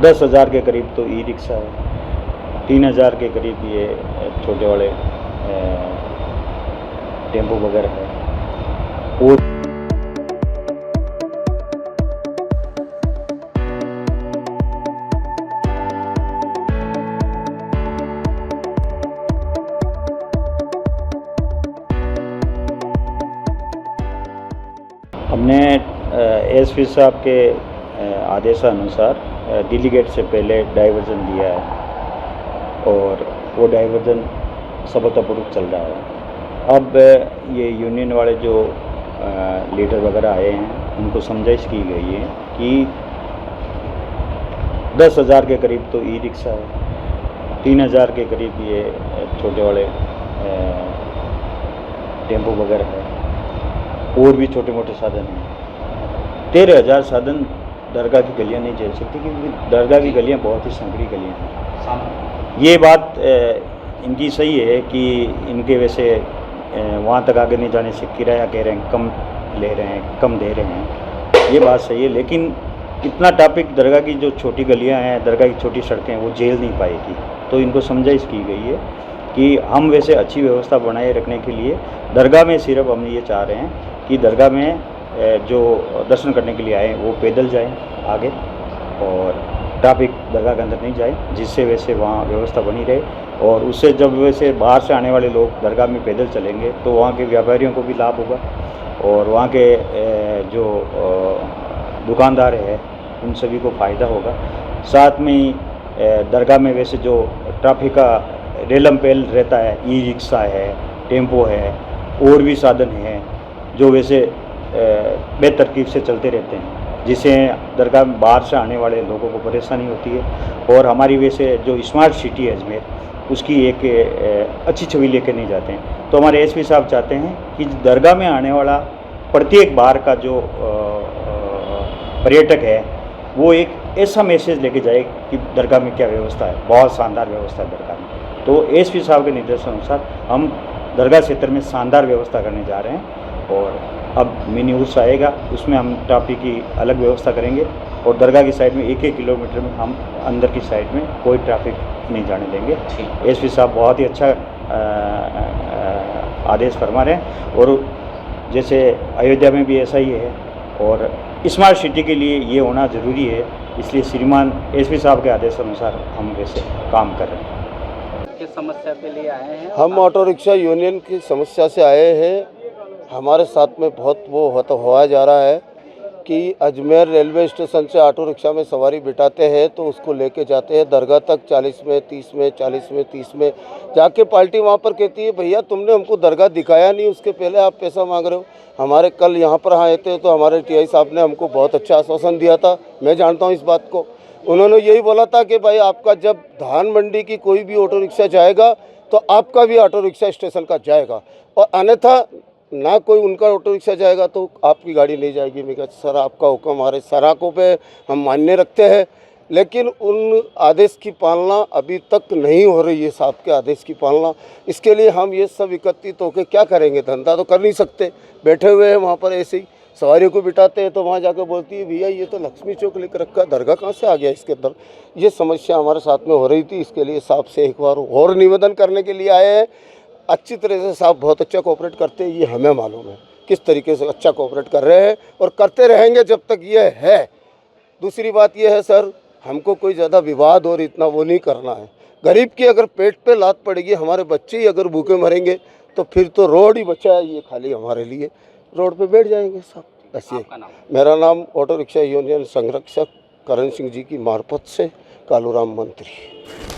10,000 के करीब तो ई रिक्शा है, 3,000 के करीब ये छोटे वाले टेम्पो वगैरह है। और हमने एसपी साहब के आदेशानुसार दिल्ली गेट से पहले डाइवर्जन दिया है और वो डाइवर्जन सफलतापूर्वक चल रहा है। अब ये यूनियन वाले जो लीडर वगैरह आए हैं उनको समझाइश की गई है कि 10,000 के करीब तो ई रिक्शा है, 3,000 के करीब ये छोटे वाले टेम्पो वगैरह है, और भी छोटे मोटे साधन हैं। 13,000 साधन दरगाह की गलियां नहीं झेल सकती क्योंकि दरगाह की गलियां बहुत ही संकरी गलियां हैं। ये बात इनकी सही है कि इनके वैसे वहाँ तक आगे नहीं जाने से किराया कह रहे हैं कम ले रहे हैं, कम दे रहे हैं, ये बात सही है। लेकिन इतना ट्रैफिक दरगाह की जो छोटी गलियाँ हैं, दरगाह की छोटी सड़कें हैं, वो झेल नहीं पाएगी। तो इनको समझाइश की गई है कि हम वैसे अच्छी व्यवस्था बनाए रखने के लिए दरगाह में सिर्फ हम ये चाह रहे हैं कि दरगाह में जो दर्शन करने के लिए आए वो पैदल जाएं आगे, और ट्रैफिक दरगाह के अंदर नहीं जाए, जिससे वैसे वहाँ व्यवस्था बनी रहे। और उससे जब वैसे बाहर से आने वाले लोग दरगाह में पैदल चलेंगे तो वहाँ के व्यापारियों को भी लाभ होगा और वहाँ के जो दुकानदार हैं उन सभी को फ़ायदा होगा। साथ में ही दरगाह में वैसे जो ट्रैफिक का रेलम पहल रहता है, ई रिक्शा है, टेम्पो है, और भी साधन हैं जो वैसे बेतरतीब से चलते रहते हैं, जिससे दरगाह में बाहर से आने वाले लोगों को परेशानी होती है। और हमारी वैसे जो स्मार्ट सिटी है अजमेर, उसकी एक अच्छी छवि लेकर नहीं जाते हैं। तो हमारे एसपी साहब चाहते हैं कि दरगाह में आने वाला प्रत्येक बार का जो पर्यटक है वो एक ऐसा मैसेज लेके जाए कि दरगाह में क्या व्यवस्था है, बहुत शानदार व्यवस्था है दरगाह में। तो एसपी साहब के निर्देशानुसार हम दरगाह क्षेत्र में शानदार व्यवस्था करने जा रहे हैं। और अब मिनी उर्स आएगा, उसमें हम ट्रैफिक की अलग व्यवस्था करेंगे और दरगाह की साइड में 1-1 किलोमीटर में हम अंदर की साइड में कोई ट्रैफिक नहीं जाने देंगे। एसपी साहब बहुत ही अच्छा आदेश फरमा रहे हैं और जैसे अयोध्या में भी ऐसा ही है और स्मार्ट सिटी के लिए ये होना ज़रूरी है, इसलिए श्रीमान एसपी साहब के आदेश अनुसार हम वैसे काम कर रहे हैं। किस समस्या के लिए आए हैं? हम ऑटो रिक्शा यूनियन की समस्या से आए हैं। हमारे साथ में बहुत वो होया जा रहा है कि अजमेर रेलवे स्टेशन से ऑटो रिक्शा में सवारी बिठाते हैं तो उसको लेके जाते हैं दरगाह तक 40 में, 30 में, 40 में, 30 में जाके पार्टी वहाँ पर कहती है भैया तुमने हमको दरगाह दिखाया नहीं, उसके पहले आप पैसा मांग रहे हो। हमारे कल यहाँ पर आए थे तो हमारे टीआई साहब ने हमको बहुत अच्छा आश्वासन दिया था, मैं जानता हूँ इस बात को। उन्होंने यही बोला था कि भाई आपका जब धान मंडी की कोई भी ऑटो रिक्शा जाएगा तो आपका भी ऑटो रिक्शा स्टेशन का जाएगा, और अन्यथा ना कोई उनका ऑटो रिक्शा जाएगा तो आपकी गाड़ी नहीं जाएगी। मैं कहा सर आपका हुक्म हमारे सराखों पे हम मान्य रखते हैं, लेकिन उन आदेश की पालना अभी तक नहीं हो रही है, साहब के आदेश की पालना। इसके लिए हम ये सब एकत्रित होकर क्या करेंगे, धंधा तो कर नहीं सकते, बैठे हुए हैं वहाँ पर ऐसे ही सवारियों को बिठाते हैं तो वहाँ जाकर बोलती है भैया ये तो लक्ष्मी चौक लिख रखा, दरगाह कहाँ से आ गया इसके अंदर। ये समस्या हमारे साथ में हो रही थी, इसके लिए साहब से एक बार और निवेदन करने के लिए आए हैं। अच्छी तरह से साहब बहुत अच्छा कोऑपरेट करते हैं, ये हमें मालूम है किस तरीके से अच्छा कोऑपरेट कर रहे हैं और करते रहेंगे जब तक ये है। दूसरी बात ये है सर, हमको कोई ज़्यादा विवाद और इतना वो नहीं करना है। गरीब की अगर पेट पे लात पड़ेगी, हमारे बच्चे ही अगर भूखे मरेंगे तो फिर तो रोड ही बचा है ये खाली हमारे लिए, रोड पे बैठ जाएंगे सब। ऐसे मेरा नाम ऑटो रिक्शा यूनियन संरक्षक करण सिंह जी की मार्फत से कालूराम मंत्री।